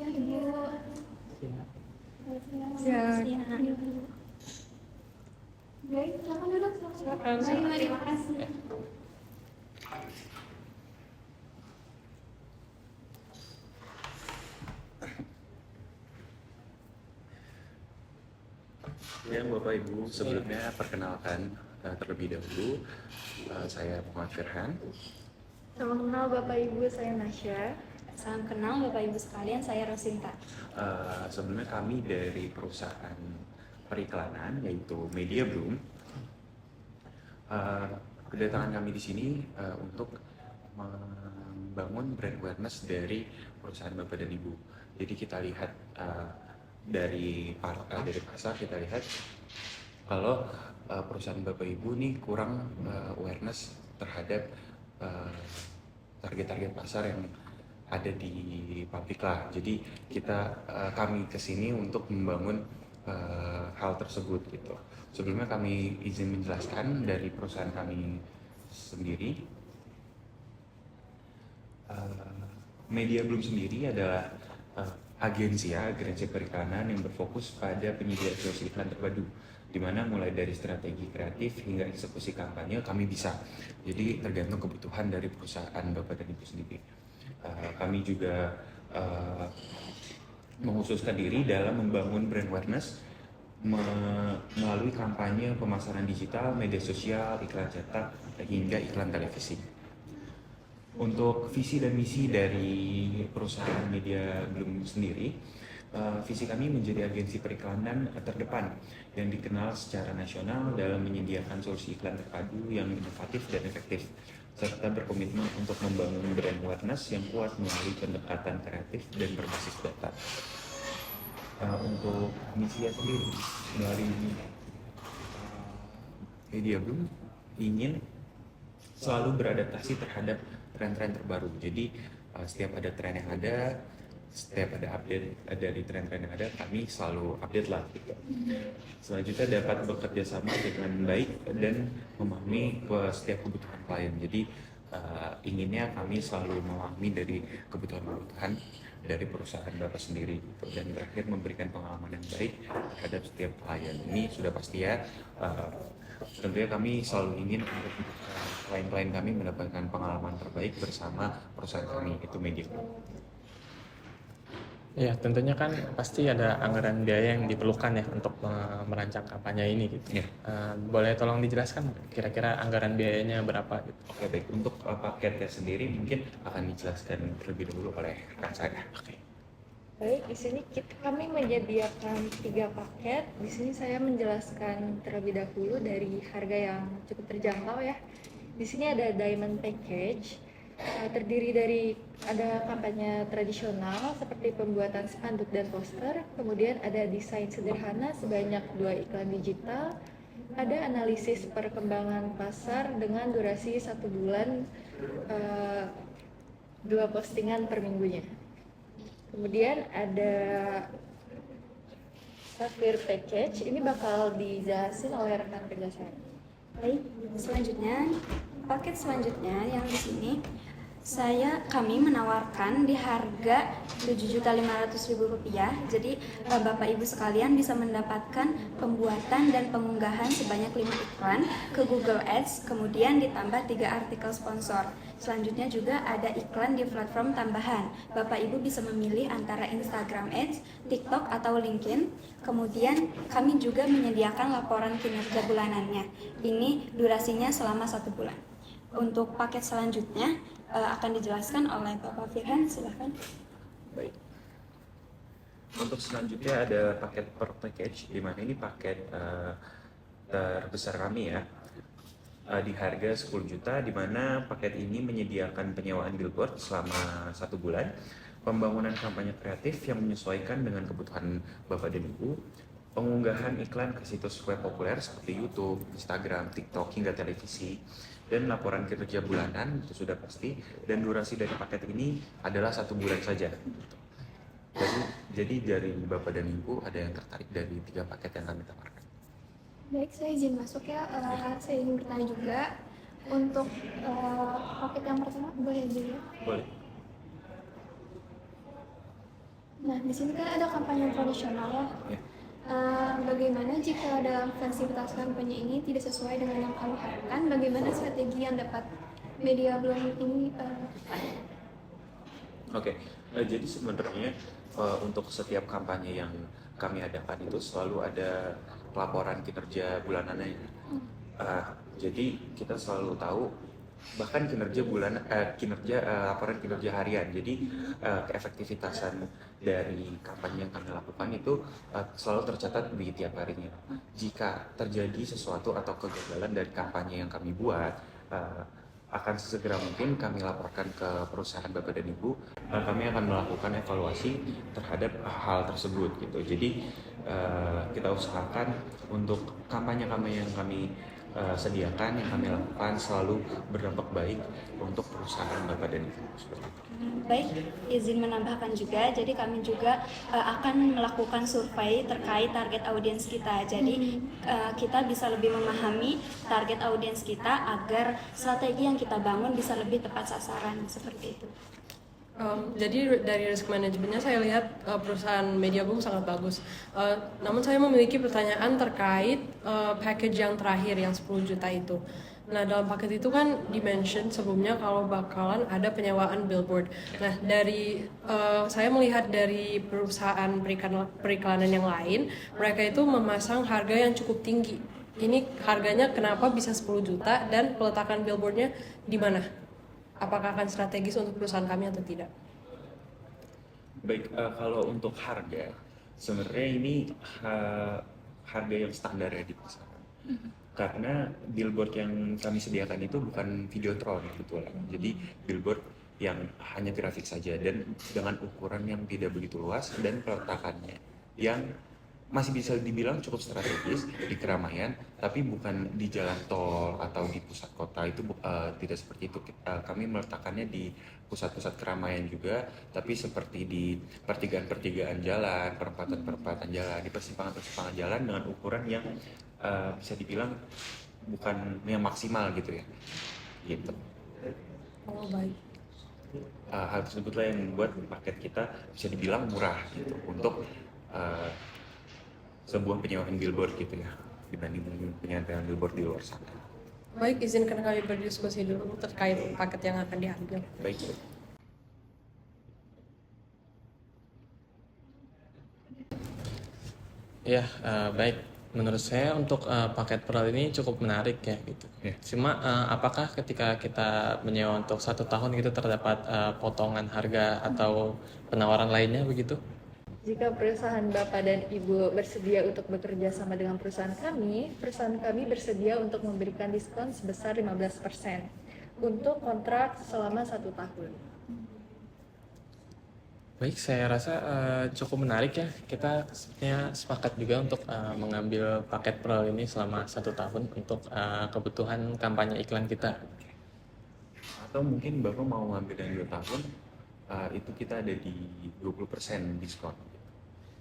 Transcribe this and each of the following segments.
Ya, Ibu. Ya. Baik, silakan duduk. Silakan. Mari, terima kasih. Ya, Bapak Ibu, sebelumnya perkenalkan terlebih dahulu, saya Muhammad Firhan. Salam kenal Bapak Ibu, saya Nasya. Salam kenal Bapak Ibu sekalian, saya Rosinta. Sebelumnya kami dari perusahaan periklanan yaitu Media Bloom. Kedatangan kami di sini untuk membangun brand awareness dari perusahaan Bapak dan Ibu. Jadi kita lihat dari pasar kita lihat kalau perusahaan Bapak Ibu nih kurang awareness terhadap target-target pasar yang ada di publik lah. Jadi kami kesini untuk membangun hal tersebut gitu. Sebelumnya kami izin menjelaskan dari perusahaan kami sendiri. Media Bloom sendiri adalah agensi periklanan yang berfokus pada penyedia solusi iklan terpadu, di mana mulai dari strategi kreatif hingga eksekusi kampanye kami bisa. Jadi tergantung kebutuhan dari perusahaan Bapak dan Ibu sendiri. Kami juga mengkhususkan diri dalam membangun brand awareness melalui kampanye pemasaran digital, media sosial, iklan cetak, hingga iklan televisi. Untuk visi dan misi dari perusahaan Media Bloom sendiri, visi kami menjadi agensi periklanan terdepan yang dikenal secara nasional dalam menyediakan solusi iklan terpadu yang inovatif dan efektif, serta berkomitmen untuk membangun brand awareness yang kuat melalui pendekatan kreatif dan berbasis data. Untuk misinya sendiri, dari Media Bloom ingin selalu beradaptasi terhadap tren-tren terbaru. Jadi setiap ada tren yang ada, setiap ada update dari tren-tren yang ada, kami selalu update lah gitu. Selanjutnya dapat bekerja sama dengan baik dan memahami setiap kebutuhan klien. Jadi inginnya kami selalu memahami dari kebutuhan-kebutuhan dari perusahaan Bapak sendiri gitu. Dan terakhir memberikan pengalaman yang baik terhadap setiap klien. Ini sudah pasti ya. Tentunya kami selalu ingin untuk klien-klien kami mendapatkan pengalaman terbaik bersama perusahaan kami, itu Media. Ya, tentunya kan pasti ada anggaran biaya yang diperlukan ya untuk merancang kampanye ini gitu. Ya. Boleh tolong dijelaskan kira-kira anggaran biayanya berapa gitu? Oke, baik. Untuk paketnya sendiri mungkin akan dijelaskan terlebih dahulu oleh rekan saya. Oke. Baik, di sini kami menyediakan 3 paket. Di sini saya menjelaskan terlebih dahulu dari harga yang cukup terjangkau ya. Di sini ada Diamond Package, terdiri dari ada kampanye tradisional seperti pembuatan spanduk dan poster, kemudian ada desain sederhana sebanyak 2 iklan digital, ada analisis perkembangan pasar dengan durasi 1 bulan, 2 postingan per minggunya. Kemudian ada Sapphire Package, ini bakal dijelasin oleh rekan kerja saya. Baik, selanjutnya paket selanjutnya yang di sini kami menawarkan di harga Rp7.500.000. Jadi Bapak Ibu sekalian bisa mendapatkan pembuatan dan pengunggahan sebanyak 5 iklan ke Google Ads, kemudian ditambah 3 artikel sponsor. Selanjutnya juga ada iklan di platform tambahan. Bapak Ibu bisa memilih antara Instagram Ads, TikTok atau LinkedIn. Kemudian kami juga menyediakan laporan kinerja bulanannya. Ini durasinya selama 1 bulan. Untuk paket selanjutnya akan dijelaskan oleh Bapak Firhan, silahkan. Baik. Untuk selanjutnya ada paket per package, di mana ini paket terbesar kami ya, di harga 10 juta, di mana paket ini menyediakan penyewaan billboard selama 1 bulan, pembangunan kampanye kreatif yang menyesuaikan dengan kebutuhan Bapak dan Ibu, pengunggahan iklan ke situs web populer seperti YouTube, Instagram, TikTok, hingga televisi, dan laporan kinerja bulanan itu sudah pasti, dan durasi dari paket ini adalah 1 bulan saja. Jadi dari Bapak dan Ibu ada yang tertarik dari 3 paket yang kami tawarkan? Baik, saya izin masuk ya. Saya ingin bertanya juga untuk paket yang pertama, boleh dulu? Boleh. Nah, Nah, di sini kan ada kampanye tradisional ya. Ya. Bagaimana jika dalam fleksibilitas kampanye ini tidak sesuai dengan yang kami harapkan? Bagaimana strategi yang dapat media Bloom ini Oke, jadi sebenarnya untuk setiap kampanye yang kami adakan itu selalu ada pelaporan kinerja bulanannya. Jadi kita selalu tahu bahkan laporan kinerja harian. Jadi keefektivitasan dari kampanye yang kami lakukan itu selalu tercatat di tiap harinya. Jika terjadi sesuatu atau kegagalan dari kampanye yang kami buat, akan sesegera mungkin kami laporkan ke perusahaan Bapak dan Ibu. Kami akan melakukan evaluasi terhadap hal tersebut gitu. Jadi kita usahakan untuk kampanye-kampanye yang kami sediakan, yang kami lakukan selalu berdampak baik untuk perusahaan Bapak dan Ibu. Seperti itu. Baik, izin menambahkan juga, jadi kami juga akan melakukan survei terkait target audiens kita. Jadi kita bisa lebih memahami target audiens kita agar strategi yang kita bangun bisa lebih tepat sasaran, seperti itu. Jadi dari risk manajemennya saya lihat perusahaan Media Bloom sangat bagus. Namun saya memiliki pertanyaan terkait package yang terakhir yang 10 juta itu. Nah, dalam paket itu kan di-mention sebelumnya kalau bakalan ada penyewaan billboard. Nah, dari saya melihat dari perusahaan periklanan yang lain, mereka itu memasang harga yang cukup tinggi. Ini harganya kenapa bisa 10 juta dan peletakan billboardnya di mana? Apakah akan strategis untuk perusahaan kami atau tidak? Baik, kalau untuk harga, sebenarnya ini harga yang standar ya di pasaran. Karena billboard yang kami sediakan itu bukan videotron kebetulan. Jadi billboard yang hanya grafik saja dan dengan ukuran yang tidak begitu luas dan peletakannya yang masih bisa dibilang cukup strategis di keramaian, tapi bukan di jalan tol atau di pusat kota. Itu tidak seperti itu. Kami meletakkannya di pusat-pusat keramaian juga, tapi seperti di pertigaan-pertigaan jalan, perempatan-perempatan jalan, di persimpangan-persimpangan jalan dengan ukuran yang bisa dibilang bukan yang maksimal gitu ya. Gitu. Oh, baik. Hal tersebutlah yang membuat paket kita bisa dibilang murah gitu untuk sebuah penyewaan billboard gitu ya, dibanding penyewaan billboard di luar sana. Baik, izinkan kami berdiskusi dulu terkait paket yang akan diambil. Baik. Ya, baik. Menurut saya untuk paket Pearl ini cukup menarik ya gitu. Ya. Cuma apakah ketika kita menyewa untuk 1 tahun gitu terdapat potongan harga atau penawaran lainnya begitu? Jika perusahaan Bapak dan Ibu bersedia untuk bekerja sama dengan perusahaan kami bersedia untuk memberikan diskon sebesar 15% untuk kontrak selama 1 tahun. Baik, saya rasa cukup menarik ya. Kita sepertinya sepakat juga untuk mengambil paket Pearl ini selama 1 tahun untuk kebutuhan kampanye iklan kita. Atau mungkin Bapak mau ngambil yang 2 tahun, itu kita ada di 20% diskon.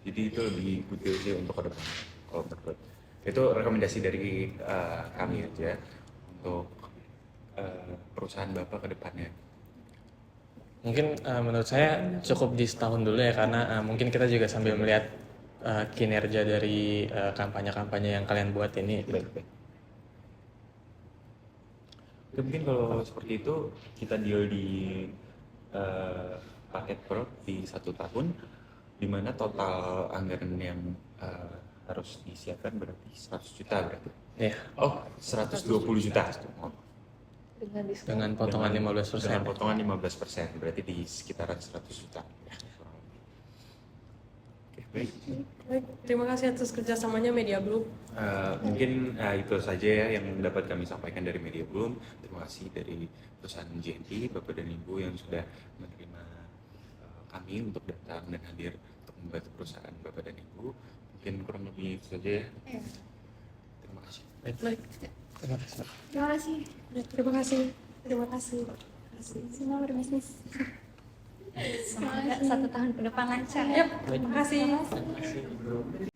Jadi itu lebih good deal sih untuk ke depan. Kalau menurut itu rekomendasi dari kami aja untuk perusahaan Bapak ke depannya. Mungkin menurut saya cukup di setahun dulu ya, karena mungkin kita juga sambil melihat kinerja dari kampanye-kampanye yang kalian buat ini. Baik. Mungkin kalau seperti itu kita deal di paket Pro di 1 tahun, di mana total anggaran yang harus disiapkan berarti 100 juta berarti. Ya, Oh, 120 juta. Dengan diskon. dengan potongan 15%. Dengan potongan 15%, berarti di sekitaran 100 juta. Oke, baik. Baik, terima kasih atas kerjasamanya Media Bloom. Mungkin itu saja ya yang dapat kami sampaikan dari Media Bloom. Terima kasih dari perusahaan JNT, Bapak dan Ibu yang sudah menerima kami untuk datang dan hadir untuk membantu perusahaan Bapak dan Ibu. Mungkin kurang lebih itu saja ya. Terima kasih. Baik, Terima kasih. Terima kasih. terima kasih. Terima kasih. Semua berbisnis. Semoga 1 tahun ke depan lancar. Yap, terima kasih. Terima kasih.